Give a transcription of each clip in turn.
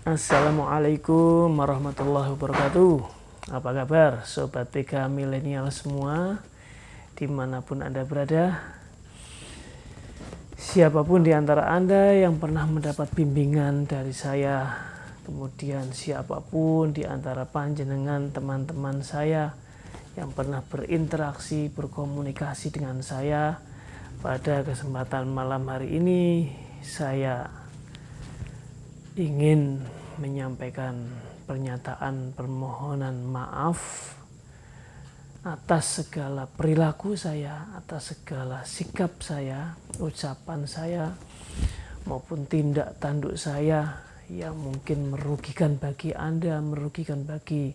Assalamualaikum warahmatullahi wabarakatuh. Apa kabar Sobat PK Milenial semua, dimanapun Anda berada. Siapapun di antara Anda yang pernah mendapat bimbingan dari saya, kemudian siapapun di antara panjenengan teman-teman saya yang pernah berinteraksi, berkomunikasi dengan saya, pada kesempatan malam hari ini saya ingin menyampaikan pernyataan permohonan maaf atas segala perilaku saya, atas segala sikap saya, ucapan saya, maupun tindak tanduk saya yang mungkin merugikan bagi Anda, merugikan bagi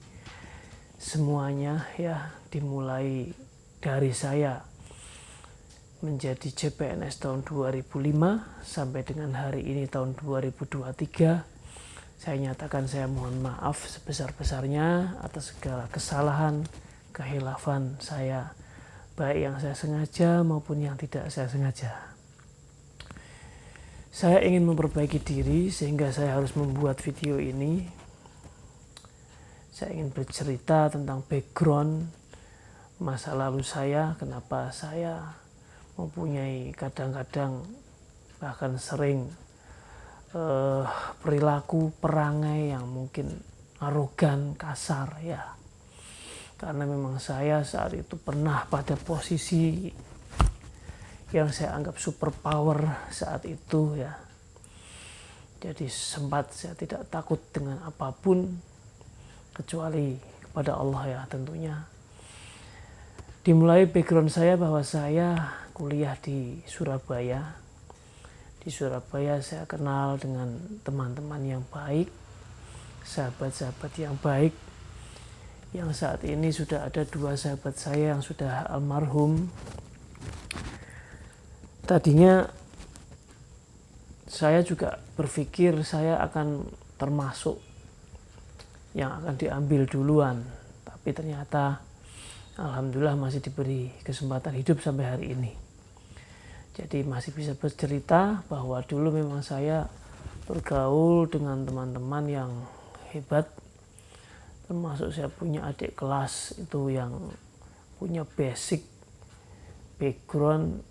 semuanya ya, dimulai dari saya menjadi CPNS tahun 2005 sampai dengan hari ini tahun 2023. Saya nyatakan saya mohon maaf sebesar-besarnya atas segala kesalahan, kehilafan saya, baik yang saya sengaja maupun yang tidak saya sengaja. Saya ingin memperbaiki diri sehingga saya harus membuat video ini. Saya ingin bercerita tentang background masa lalu saya, kenapa saya mempunyai kadang-kadang bahkan sering perilaku perangai yang mungkin arogan, kasar ya. Karena memang saya saat itu pernah pada posisi yang saya anggap super power saat itu ya. Jadi sempat saya tidak takut dengan apapun kecuali kepada Allah ya tentunya. Dimulai background saya bahwa saya kuliah di Surabaya. Di Surabaya saya kenal dengan teman-teman yang baik, sahabat-sahabat yang baik, yang saat ini sudah ada 2 sahabat saya yang sudah almarhum. Tadinya saya juga berpikir saya akan termasuk yang akan diambil duluan, tapi ternyata alhamdulillah masih diberi kesempatan hidup sampai hari ini. Jadi masih bisa bercerita bahwa dulu memang saya bergaul dengan teman-teman yang hebat, termasuk saya punya adik kelas itu yang punya basic background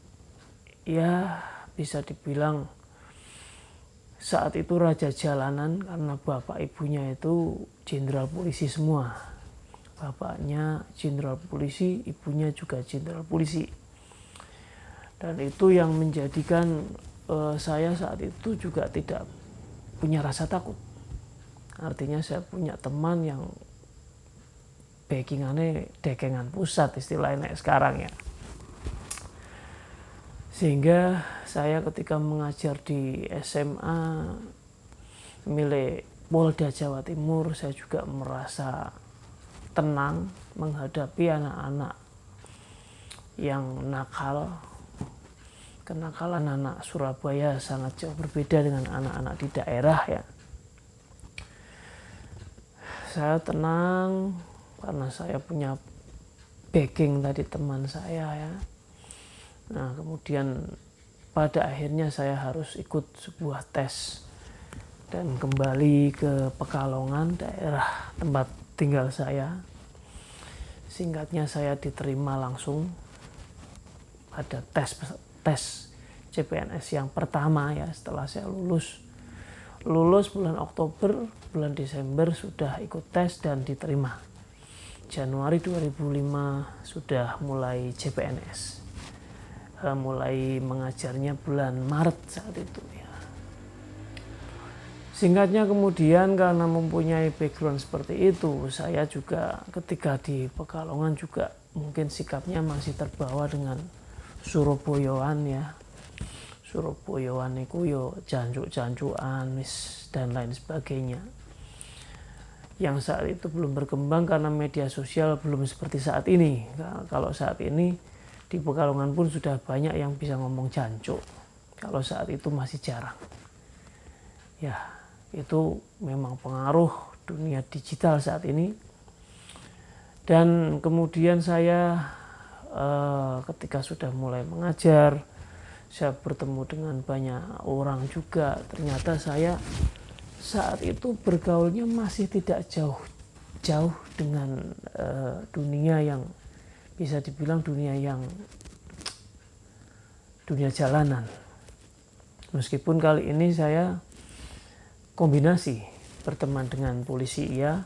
ya bisa dibilang saat itu raja jalanan karena bapak ibunya itu jenderal polisi semua. Bapaknya jenderal polisi, ibunya juga jenderal polisi. Dan itu yang menjadikan saya saat itu juga tidak punya rasa takut. Artinya saya punya teman yang backingannya dekengan pusat istilahnya sekarang ya. Sehingga saya ketika mengajar di SMA milik Polda Jawa Timur, saya juga merasa tenang menghadapi anak-anak yang nakal. Kenakalan anak Surabaya sangat jauh berbeda dengan anak-anak di daerah ya. Saya tenang karena saya punya backing tadi teman saya ya. Nah kemudian pada akhirnya saya harus ikut sebuah tes dan kembali ke Pekalongan, daerah tempat tinggal saya. Singkatnya saya diterima langsung pada tes CPNS yang pertama ya setelah saya lulus bulan Oktober, bulan Desember sudah ikut tes dan diterima. Januari 2005 sudah mulai CPNS, mulai mengajarnya bulan Maret saat itu ya. Singkatnya kemudian karena mempunyai background seperti itu, saya juga ketika di Pekalongan juga mungkin sikapnya masih terbawa dengan Surabayaan ya. Surabayaan itu yo jancuk-jancukan dan lain sebagainya. Yang saat itu belum berkembang karena media sosial belum seperti saat ini. Kalau saat ini di Pekalongan pun sudah banyak yang bisa ngomong jancuk. Kalau saat itu masih jarang. Ya, itu memang pengaruh dunia digital saat ini. Dan kemudian saya ketika sudah mulai mengajar, saya bertemu dengan banyak orang juga. Ternyata saya saat itu bergaulnya masih tidak jauh dengan dunia yang bisa dibilang dunia jalanan. Meskipun kali ini saya kombinasi, berteman dengan polisi iya,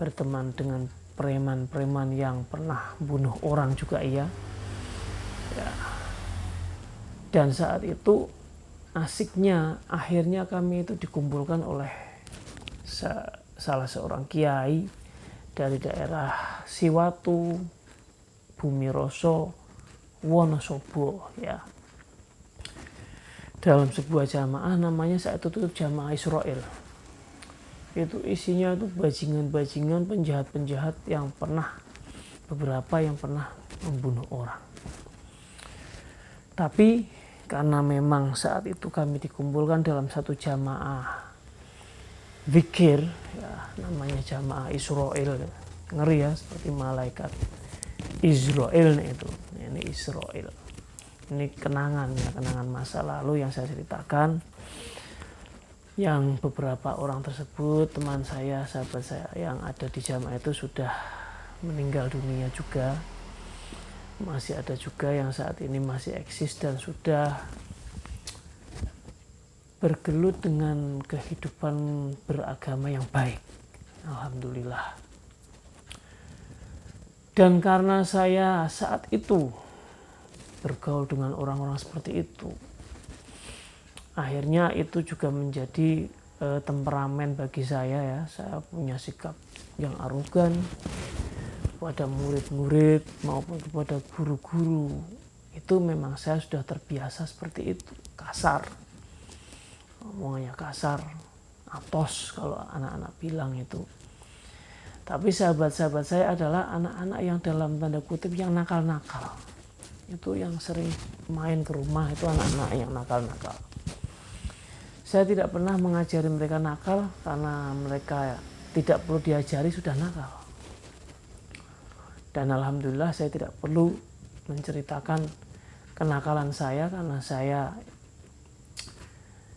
berteman dengan preman-preman yang pernah bunuh orang juga iya. Ya. Dan saat itu asiknya akhirnya kami itu dikumpulkan oleh salah seorang kiai dari daerah Siwatu, Bumiroso, Wonosobo ya. Dalam sebuah jamaah namanya saat itu jamaah Israel. Itu isinya itu bajingan-bajingan, penjahat-penjahat yang beberapa yang pernah membunuh orang. Tapi karena memang saat itu kami dikumpulkan dalam satu jamaah zikir ya, namanya jamaah Israel, ngeri ya, seperti malaikat Israel itu. Ini Israel. Ini kenangan masa lalu yang saya ceritakan, yang beberapa orang tersebut, teman saya, sahabat saya yang ada di jamaah itu sudah meninggal dunia juga. Masih ada juga yang saat ini masih eksis dan sudah bergelut dengan kehidupan beragama yang baik. Alhamdulillah. Dan karena saya saat itu bergaul dengan orang-orang seperti itu, akhirnya itu juga menjadi temperamen bagi saya ya. Saya punya sikap yang arogan kepada murid-murid maupun kepada guru-guru. Itu memang saya sudah terbiasa seperti itu, kasar, omongannya kasar, atos kalau anak-anak bilang itu. Tapi sahabat-sahabat saya adalah anak-anak yang dalam tanda kutip yang nakal-nakal. Itu yang sering main ke rumah, itu anak-anak yang nakal-nakal. Saya tidak pernah mengajari mereka nakal karena mereka tidak perlu diajari sudah nakal. Dan alhamdulillah saya tidak perlu menceritakan kenakalan saya karena saya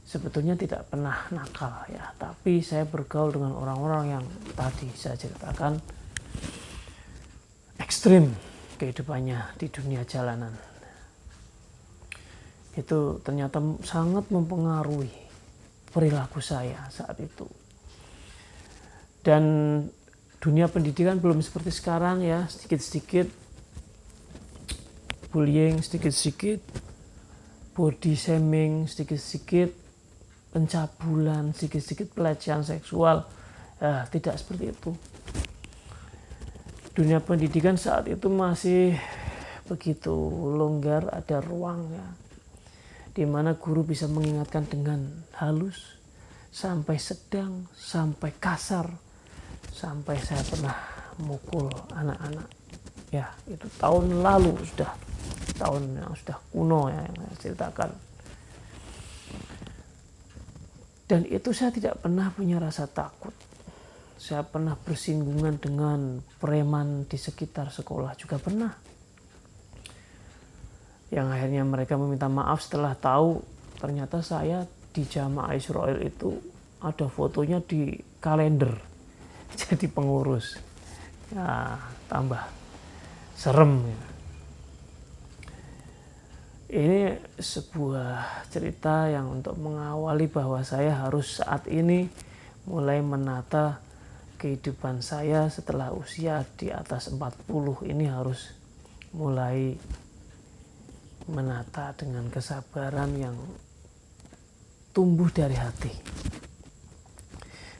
sebetulnya tidak pernah nakal ya. Tapi saya bergaul dengan orang-orang yang tadi saya ceritakan ekstrim kehidupannya di dunia jalanan. Itu ternyata sangat mempengaruhi perilaku saya saat itu. Dan dunia pendidikan belum seperti sekarang ya, sedikit-sedikit bullying, sedikit-sedikit body shaming, sedikit-sedikit pencabulan, sedikit-sedikit pelecehan seksual. Ya, tidak seperti itu. Dunia pendidikan saat itu masih begitu longgar, ada ruang ya, di mana guru bisa mengingatkan dengan halus, sampai sedang, sampai kasar, sampai saya pernah mukul anak-anak. Ya, itu tahun lalu sudah, tahun yang sudah kuno ya yang saya ceritakan. Dan itu saya tidak pernah punya rasa takut. Saya pernah bersinggungan dengan preman di sekitar sekolah juga pernah. Yang akhirnya mereka meminta maaf setelah tahu ternyata saya di jamaah Israel itu ada fotonya di kalender jadi pengurus. Ya, tambah serem ya. Ini sebuah cerita yang untuk mengawali bahwa saya harus saat ini mulai menata kehidupan saya setelah usia di atas 40 ini, harus mulai menata dengan kesabaran yang tumbuh dari hati,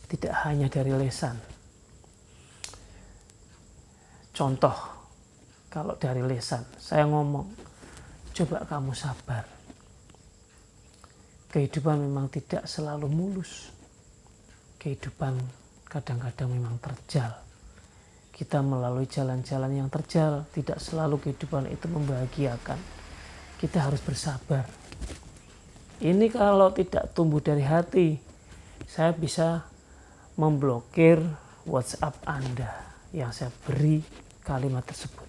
tidak hanya dari lisan. Contoh, kalau dari lisan saya ngomong, coba kamu sabar. Kehidupan memang tidak selalu mulus. Kehidupan kadang-kadang memang terjal. Kita melalui jalan-jalan yang terjal, tidak selalu kehidupan itu membahagiakan. Kita harus bersabar. Ini kalau tidak tumbuh dari hati, saya bisa memblokir WhatsApp Anda yang saya beri kalimat tersebut.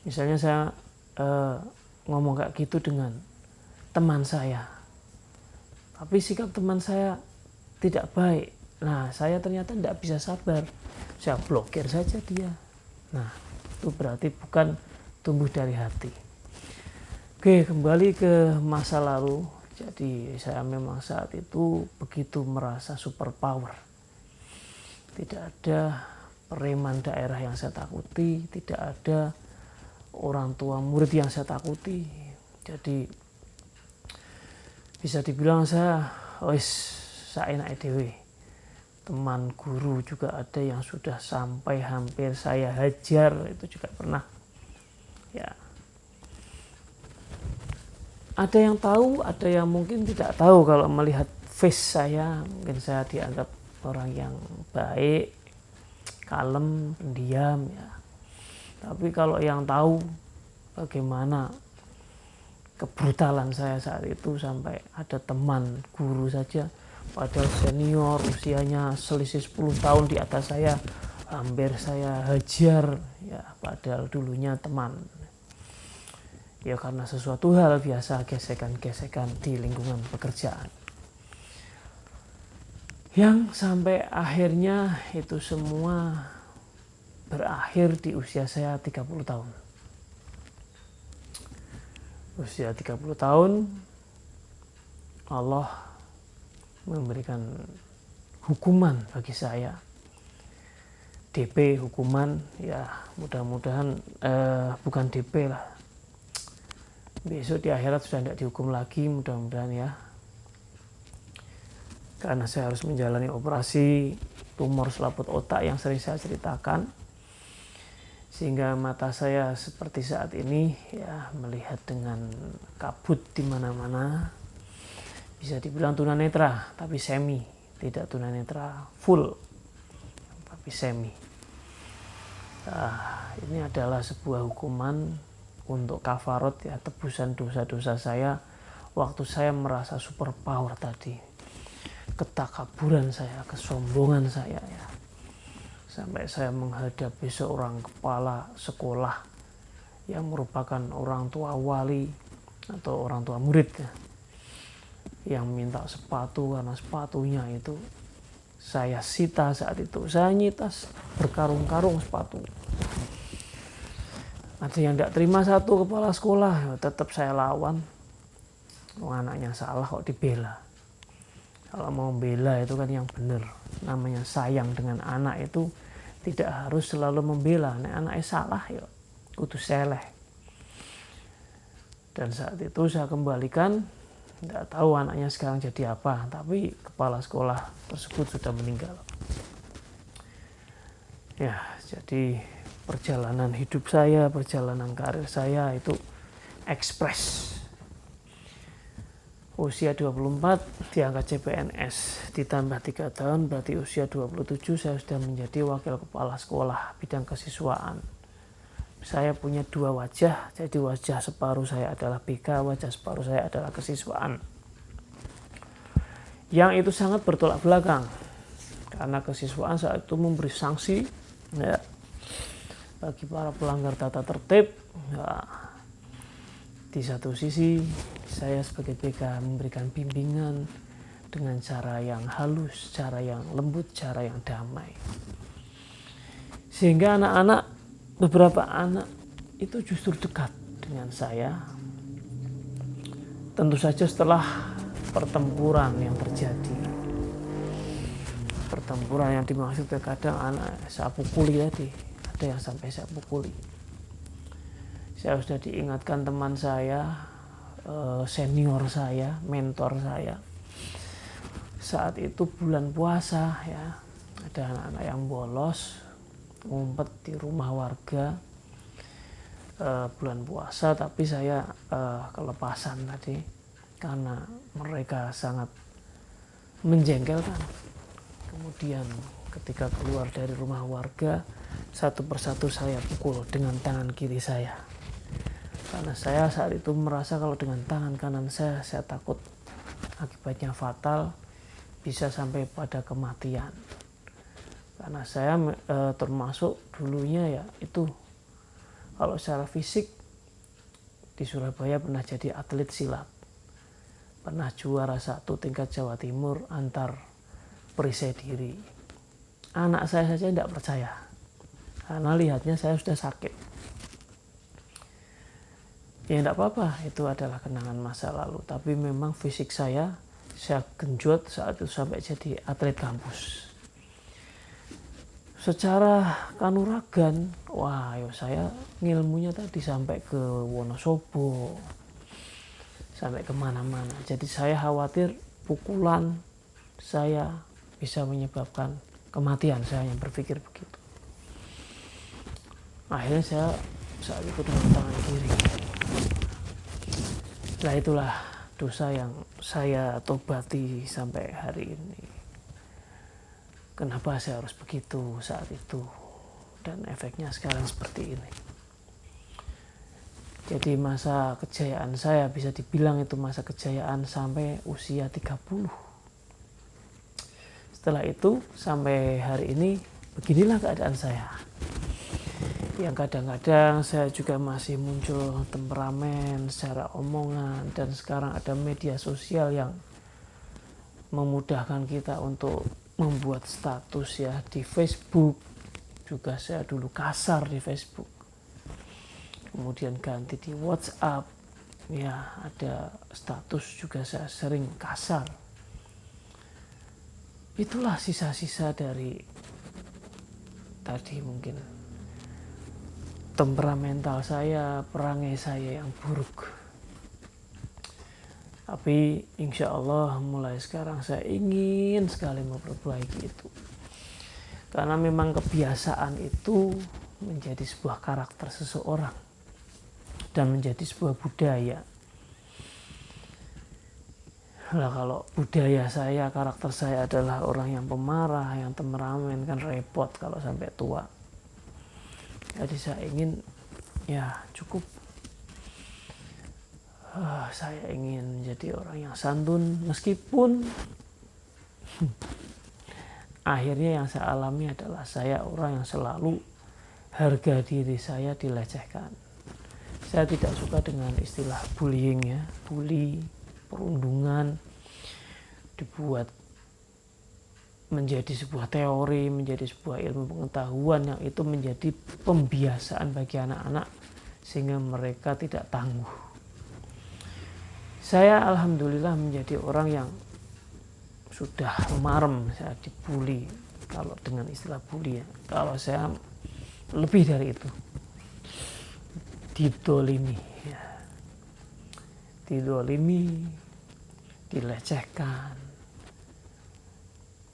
Misalnya saya ngomong kayak gitu dengan teman saya, tapi sikap teman saya tidak baik. Nah, saya ternyata tidak bisa sabar, saya blokir saja dia. Nah, itu berarti bukan tumbuh dari hati. Oke, kembali ke masa lalu. Jadi saya memang saat itu begitu merasa super power. Tidak ada preman daerah yang saya takuti, tidak ada orang tua murid yang saya takuti. Jadi bisa dibilang saya enak dewe. Teman guru juga ada yang sudah sampai hampir saya hajar, itu juga pernah. Ya. Ada yang tahu, ada yang mungkin tidak tahu. Kalau melihat face saya, mungkin saya dianggap orang yang baik, kalem, pendiam ya. Tapi kalau yang tahu bagaimana kebrutalan saya saat itu, sampai ada teman guru saja padahal senior, usianya selisih 10 tahun di atas saya, hampir saya hajar ya, padahal dulunya teman. Ya karena sesuatu hal biasa, gesekan-gesekan di lingkungan pekerjaan. Yang sampai akhirnya itu semua berakhir di usia saya 30 tahun. Usia 30 tahun Allah memberikan hukuman bagi saya. DP hukuman, ya mudah-mudahan bukan DP lah. Besok di akhirat sudah tidak dihukum lagi, mudah-mudahan ya. Karena saya harus menjalani operasi tumor selaput otak yang sering saya ceritakan. Sehingga mata saya seperti saat ini ya, melihat dengan kabut di mana-mana. Bisa dibilang tunanetra, tapi semi, tidak tunanetra full, tapi semi. Ini adalah sebuah hukuman untuk kafarot ya, tebusan dosa-dosa saya waktu saya merasa super power tadi. Ketakaburan saya, kesombongan saya ya. Sampai saya menghadapi seorang kepala sekolah yang merupakan orang tua wali atau orang tua murid ya, yang minta sepatu karena sepatunya itu saya sita saat itu. Saya nyita berkarung-karung sepatu. Ada yang tidak terima satu kepala sekolah, ya tetap saya lawan. Anaknya salah kok dibela. Kalau mau bela itu kan yang benar. Namanya sayang dengan anak itu tidak harus selalu membela. Anaknya salah ya kudu seleh. Dan saat itu saya kembalikan. Tidak tahu anaknya sekarang jadi apa, tapi kepala sekolah tersebut sudah meninggal. Ya, jadi perjalanan hidup saya, perjalanan karir saya itu ekspres. Usia 24 diangkat CPNS, ditambah 3 tahun berarti usia 27 saya sudah menjadi wakil kepala sekolah bidang kesiswaan. Saya punya 2 wajah, jadi wajah separuh saya adalah BK, wajah separuh saya adalah kesiswaan. Yang itu sangat bertolak belakang, karena kesiswaan saat itu memberi sanksi ya, bagi para pelanggar tata tertib. Ya, di satu sisi saya sebagai BK memberikan bimbingan dengan cara yang halus, cara yang lembut, cara yang damai. Sehingga beberapa anak itu justru dekat dengan saya. Tentu saja setelah pertempuran yang terjadi. Pertempuran yang dimaksud terkadang anak saya pukuli tadi. Ada yang sampai saya pukuli. Saya sudah diingatkan teman saya, senior saya, mentor saya. Saat itu bulan puasa ya. Ada anak-anak yang bolos ngumpet di rumah warga bulan puasa, tapi saya kelepasan tadi karena mereka sangat menjengkelkan. Kemudian ketika keluar dari rumah warga, satu persatu saya pukul dengan tangan kiri saya, karena saya saat itu merasa kalau dengan tangan kanan saya takut akibatnya fatal, bisa sampai pada kematian. Karena saya termasuk dulunya ya itu, kalau secara fisik di Surabaya pernah jadi atlet silat. Pernah juara 1 tingkat Jawa Timur antar perisai diri. Anak saya saja tidak percaya karena lihatnya saya sudah sakit. Ya tidak apa-apa, itu adalah kenangan masa lalu. Tapi memang fisik saya genjot saat itu sampai jadi atlet kampus. Secara kanuragan, wah saya ngilmunya tadi sampai ke Wonosobo, sampai kemana-mana. Jadi saya khawatir pukulan saya bisa menyebabkan kematian, saya yang berpikir begitu. Akhirnya saya saat itu dengan tangan kiri. Nah itulah dosa yang saya tobati sampai hari ini. Kenapa saya harus begitu saat itu, dan efeknya sekarang seperti ini. Jadi masa kejayaan saya bisa dibilang itu masa kejayaan sampai usia 30. Setelah itu sampai hari ini beginilah keadaan saya. Yang kadang-kadang saya juga masih muncul temperamen secara omongan, dan sekarang ada media sosial yang memudahkan kita untuk membuat status ya di Facebook. Juga saya dulu kasar di Facebook, kemudian ganti di WhatsApp ya, ada status juga saya sering kasar. Itulah sisa-sisa dari tadi mungkin temperamental saya, perangai saya yang buruk. Tapi insya Allah mulai sekarang saya ingin sekali memperbaiki itu. Karena memang kebiasaan itu menjadi sebuah karakter seseorang dan menjadi sebuah budaya. Nah kalau budaya saya, karakter saya adalah orang yang pemarah, yang temperamen, kan repot kalau sampai tua. Jadi saya ingin ya cukup, saya ingin menjadi orang yang santun, meskipun akhirnya yang saya alami adalah saya orang yang selalu harga diri saya dilecehkan. Saya tidak suka dengan istilah bullying ya, bully, perundungan, dibuat menjadi sebuah teori, menjadi sebuah ilmu pengetahuan yang itu menjadi pembiasaan bagi anak-anak sehingga mereka tidak tangguh. Saya alhamdulillah menjadi orang yang sudah marem saya dibully, kalau dengan istilah bully ya. Kalau saya lebih dari itu, didolimi ya. Didolimi, dilecehkan,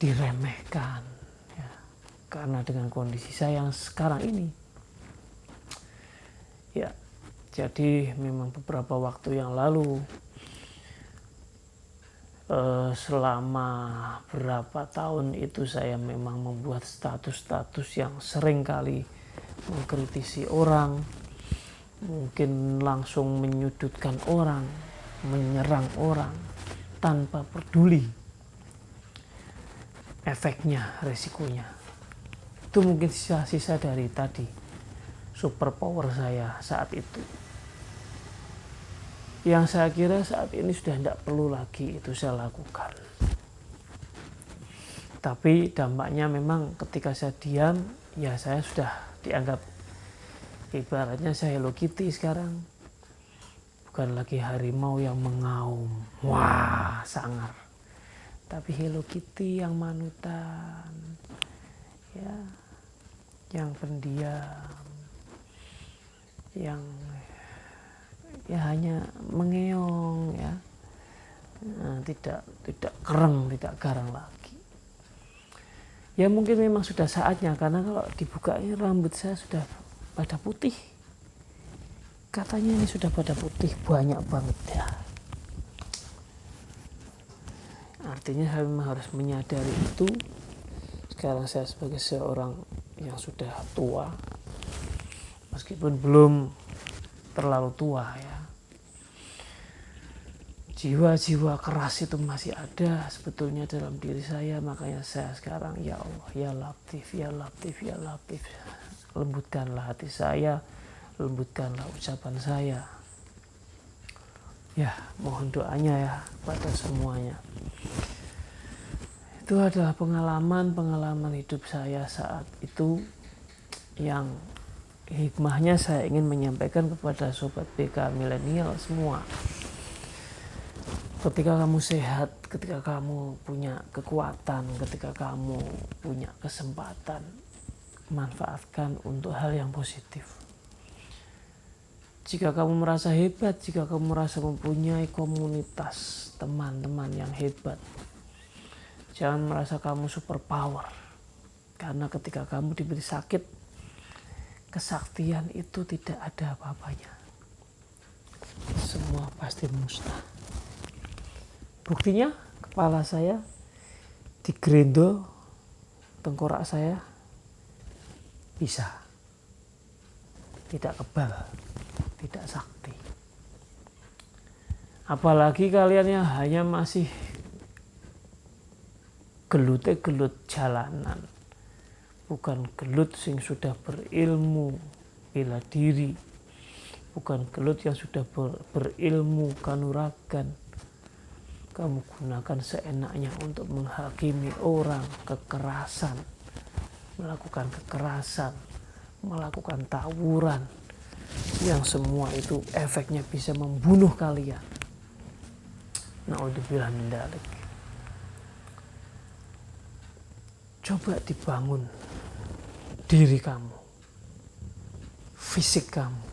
diremehkan ya. Karena dengan kondisi saya yang sekarang ini ya, jadi memang beberapa waktu yang lalu selama berapa tahun itu saya memang membuat status-status yang sering kali mengkritisi orang, mungkin langsung menyudutkan orang, menyerang orang tanpa peduli efeknya, resikonya. Itu mungkin sisa-sisa dari tadi superpower saya saat itu, yang saya kira saat ini sudah tidak perlu lagi itu saya lakukan. Tapi dampaknya memang ketika saya diam, ya saya sudah dianggap ibaratnya saya Hello Kitty sekarang, bukan lagi harimau yang mengaum, wah sangar, tapi Hello Kitty yang manutan ya, yang pendiam, yang ya hanya mengeong ya, tidak kereng, tidak garang lagi. Ya mungkin memang sudah saatnya, karena kalau dibuka ini rambut saya sudah pada putih, katanya ini sudah pada putih banyak banget ya. Artinya saya memang harus menyadari itu. Sekarang saya sebagai seorang yang sudah tua, meskipun belum terlalu tua ya, jiwa-jiwa keras itu masih ada sebetulnya dalam diri saya. Makanya saya sekarang ya Allah, ya Latif, ya Latif, ya Latif, lembutkanlah hati saya, lembutkanlah ucapan saya ya. Mohon doanya ya pada semuanya. Itu adalah pengalaman hidup saya saat itu yang hikmahnya saya ingin menyampaikan kepada sobat BK milenial semua. Ketika kamu sehat, ketika kamu punya kekuatan, ketika kamu punya kesempatan, manfaatkan untuk hal yang positif. Jika kamu merasa hebat, jika kamu merasa mempunyai komunitas teman-teman yang hebat, jangan merasa kamu super power. Karena ketika kamu diberi sakit, kesaktian itu tidak ada apa-apanya. Semua pasti musnah. Buktinya kepala saya digerendo, tengkorak saya bisa. Tidak kebal, tidak sakti. Apalagi kalian yang hanya masih gelut jalanan. Bukan gelut sing sudah berilmu bela diri. Bukan gelut yang sudah berilmu kanuragan. Kamu gunakan seenaknya untuk menghakimi orang, kekerasan, melakukan kekerasan, melakukan tawuran, yang semua itu efeknya bisa membunuh kalian. Naudzubillah min dzalik. Coba dibangun diri kamu, fisik kamu,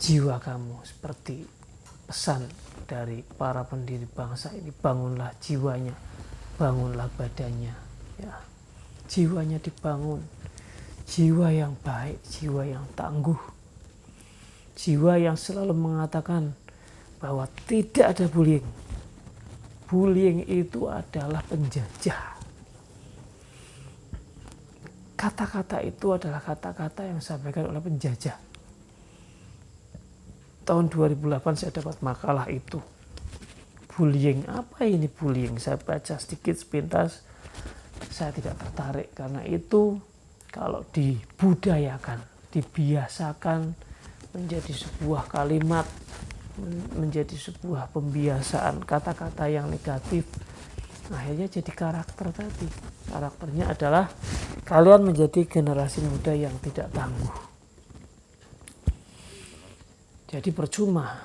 jiwa kamu, seperti pesan dari para pendiri bangsa ini. Bangunlah jiwanya, bangunlah badannya, ya. Jiwanya dibangun, jiwa yang baik, jiwa yang tangguh, jiwa yang selalu mengatakan bahwa tidak ada bullying. Bullying itu adalah penjajah. Kata-kata itu adalah kata-kata yang disampaikan oleh penjajah. Tahun 2008 saya dapat makalah itu. Bullying, apa ini bullying? Saya baca sedikit sepintas, saya tidak tertarik karena itu kalau dibudayakan, dibiasakan menjadi sebuah kalimat, menjadi sebuah pembiasaan kata-kata yang negatif, akhirnya jadi karakter tadi. Karakternya adalah kalian menjadi generasi muda yang tidak tangguh. Jadi percuma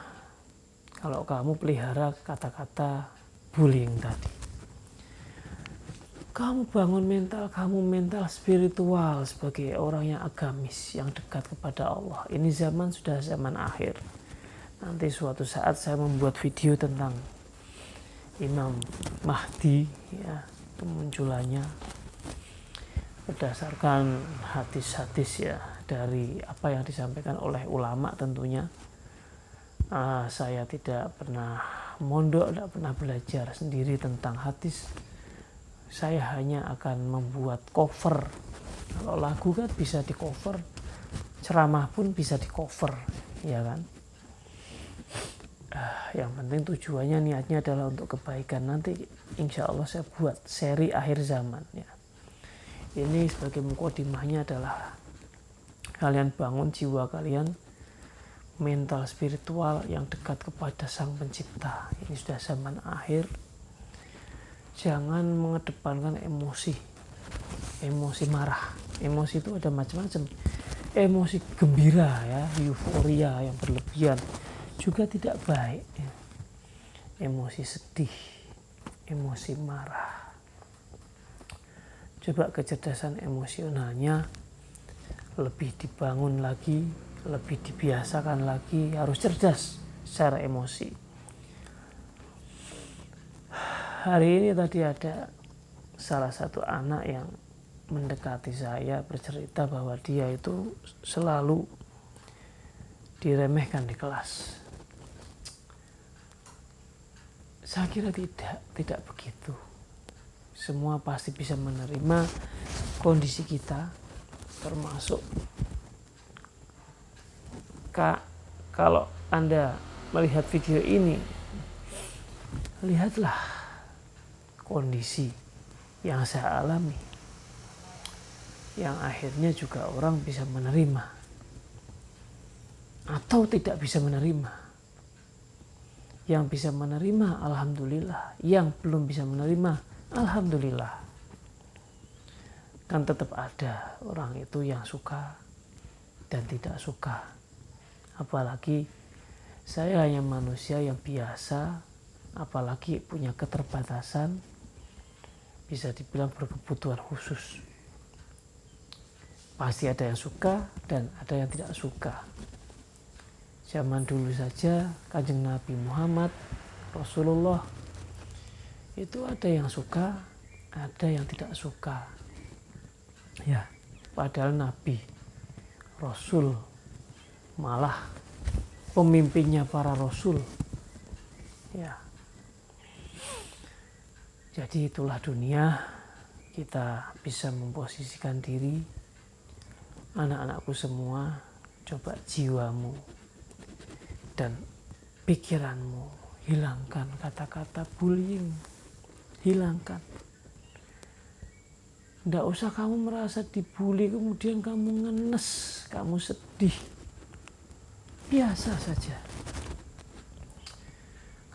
kalau kamu pelihara kata-kata bullying tadi. Kamu bangun mental kamu, mental spiritual sebagai orang yang agamis, yang dekat kepada Allah. Ini zaman sudah zaman akhir. Nanti suatu saat saya membuat video tentang Imam Mahdi, ya, kemunculannya berdasarkan hadis-hadis, ya, dari apa yang disampaikan oleh ulama tentunya. Saya tidak pernah mondok, tidak pernah belajar sendiri tentang hadis. Saya hanya akan membuat cover. Kalau lagu kan bisa di cover, ceramah pun bisa di cover, ya kan. Yang penting tujuannya, niatnya adalah untuk kebaikan. Nanti insya Allah saya buat seri akhir zaman, ya. Ini sebagai mukadimahnya adalah kalian bangun jiwa kalian, mental spiritual yang dekat kepada Sang Pencipta. Ini sudah zaman akhir. Jangan mengedepankan emosi marah. Emosi itu ada macam-macam. Emosi gembira, ya, euforia yang berlebihan juga tidak baik, ya. Emosi sedih, emosi marah. Coba kecerdasan emosionalnya lebih dibangun lagi, lebih dibiasakan lagi, harus cerdas secara emosi. Hari ini tadi ada salah satu anak yang mendekati saya, bercerita bahwa dia itu selalu diremehkan di kelas. Saya kira tidak begitu. Semua pasti bisa menerima kondisi kita, termasuk kalau Anda melihat video ini, lihatlah kondisi yang saya alami, yang akhirnya juga orang bisa menerima atau tidak bisa menerima. Yang bisa menerima alhamdulillah, yang belum bisa menerima alhamdulillah kan tetap ada orang itu yang suka dan tidak suka. Apalagi saya hanya manusia yang biasa, apalagi punya keterbatasan, bisa dibilang berkebutuhan khusus. Pasti ada yang suka dan ada yang tidak suka. Zaman dulu saja Kanjeng Nabi Muhammad Rasulullah itu ada yang suka, ada yang tidak suka. Ya, padahal Nabi Rasul malah pemimpinnya para Rasul. Ya. Jadi itulah dunia, kita bisa memposisikan diri. Anak-anakku semua, coba jiwamu dan pikiranmu, hilangkan kata-kata bullying, hilangkan. Tidak usah kamu merasa dibully kemudian kamu ngenes, kamu sedih. Biasa saja.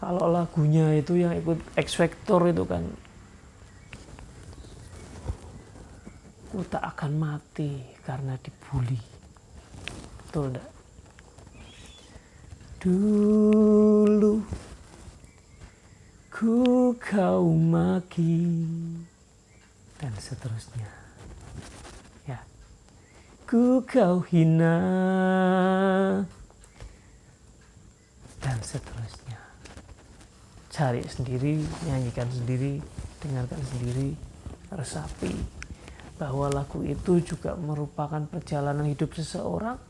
Kalau lagunya itu yang ikut X Factor itu kan, ku tak akan mati karena dibully. Betul enggak? Dulu ku kau maki dan seterusnya. Ya. Ku kau hina dan seterusnya. Cari sendiri, nyanyikan sendiri, dengarkan sendiri, resapi bahwa lagu itu juga merupakan perjalanan hidup seseorang,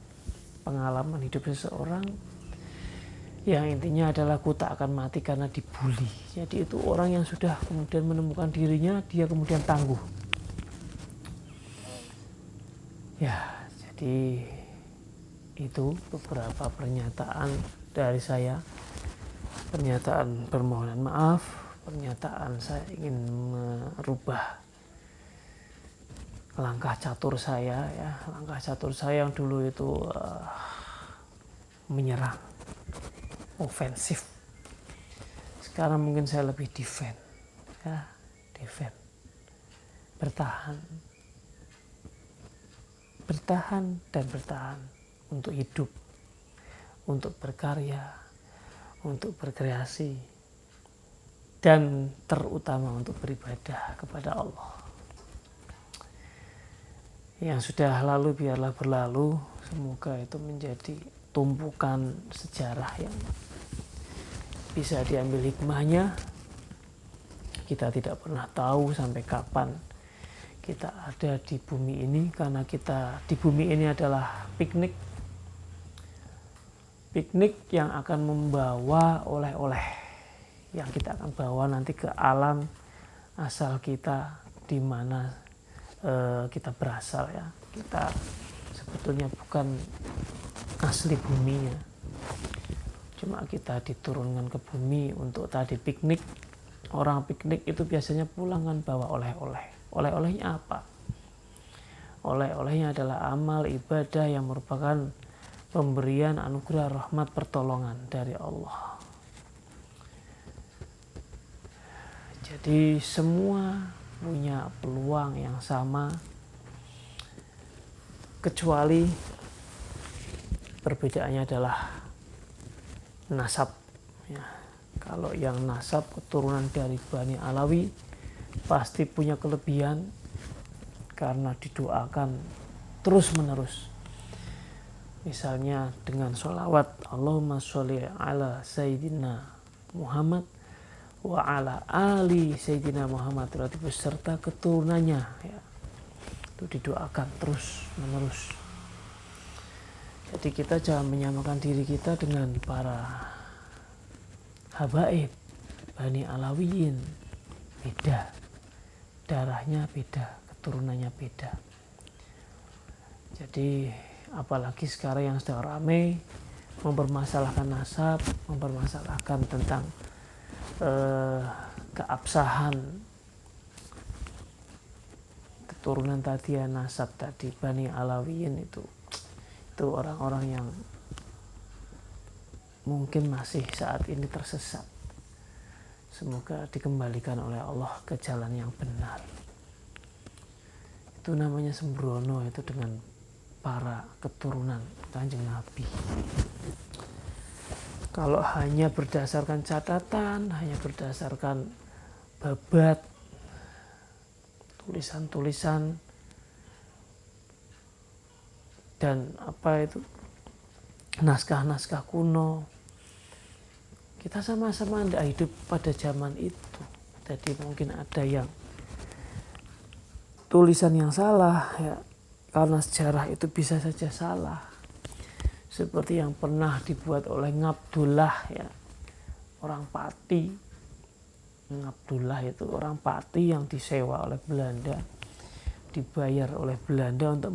pengalaman hidup seseorang, yang intinya adalah ku tak akan mati karena dibully. Jadi itu orang yang sudah kemudian menemukan dirinya, dia kemudian tangguh. Ya, jadi itu beberapa pernyataan dari saya. Pernyataan permohonan maaf, pernyataan saya ingin merubah langkah catur saya, ya, langkah catur saya yang dulu itu menyerang, ofensif. Sekarang mungkin saya lebih defend, ya, defend, bertahan dan bertahan untuk hidup, untuk berkarya, untuk berkreasi, dan terutama untuk beribadah kepada Allah. Yang sudah lalu biarlah berlalu, semoga itu menjadi tumpukan sejarah yang bisa diambil hikmahnya. Kita tidak pernah tahu sampai kapan kita ada di bumi ini, karena kita di bumi ini adalah piknik yang akan membawa oleh-oleh yang kita akan bawa nanti ke alam asal kita, di mana kita berasal, ya. Kita sebetulnya bukan asli buminya, cuma kita diturunkan ke bumi untuk tadi piknik. Orang piknik itu biasanya pulang kan bawa oleh-oleh. Oleh-olehnya apa? Oleh-olehnya adalah amal ibadah yang merupakan pemberian anugerah rahmat pertolongan dari Allah. Jadi semua punya peluang yang sama, kecuali perbedaannya adalah nasab, ya. Kalau yang nasab keturunan dari Bani Alawi pasti punya kelebihan karena didoakan terus menerus. Misalnya dengan sholawat Allahumma sholli ala Sayyidina Muhammad wa ala ali Sayyidina Muhammad, berarti beserta keturunannya, ya. Itu didoakan terus menerus. Jadi kita jangan menyamakan diri kita dengan para habaib Bani Alawiyin. Beda, darahnya beda, keturunannya beda. Jadi apalagi sekarang yang sedang ramai mempermasalahkan nasab, mempermasalahkan tentang keabsahan keturunan tadi, ya, nasab tadi Bani Alawiyin itu orang-orang yang mungkin masih saat ini tersesat. semoga dikembalikan oleh Allah ke jalan yang benar. Itu namanya sembrono, itu dengan para keturunan Kanjeng Nabi. Kalau hanya berdasarkan catatan, hanya berdasarkan babat, tulisan-tulisan, dan naskah-naskah kuno, kita sama-sama tidak hidup pada zaman itu. Jadi mungkin ada yang tulisan yang salah, ya, karena sejarah itu bisa saja salah. Seperti yang pernah dibuat oleh Ngabdullah, ya, orang Pati. Ngabdullah itu orang Pati yang disewa oleh Belanda, dibayar oleh Belanda untuk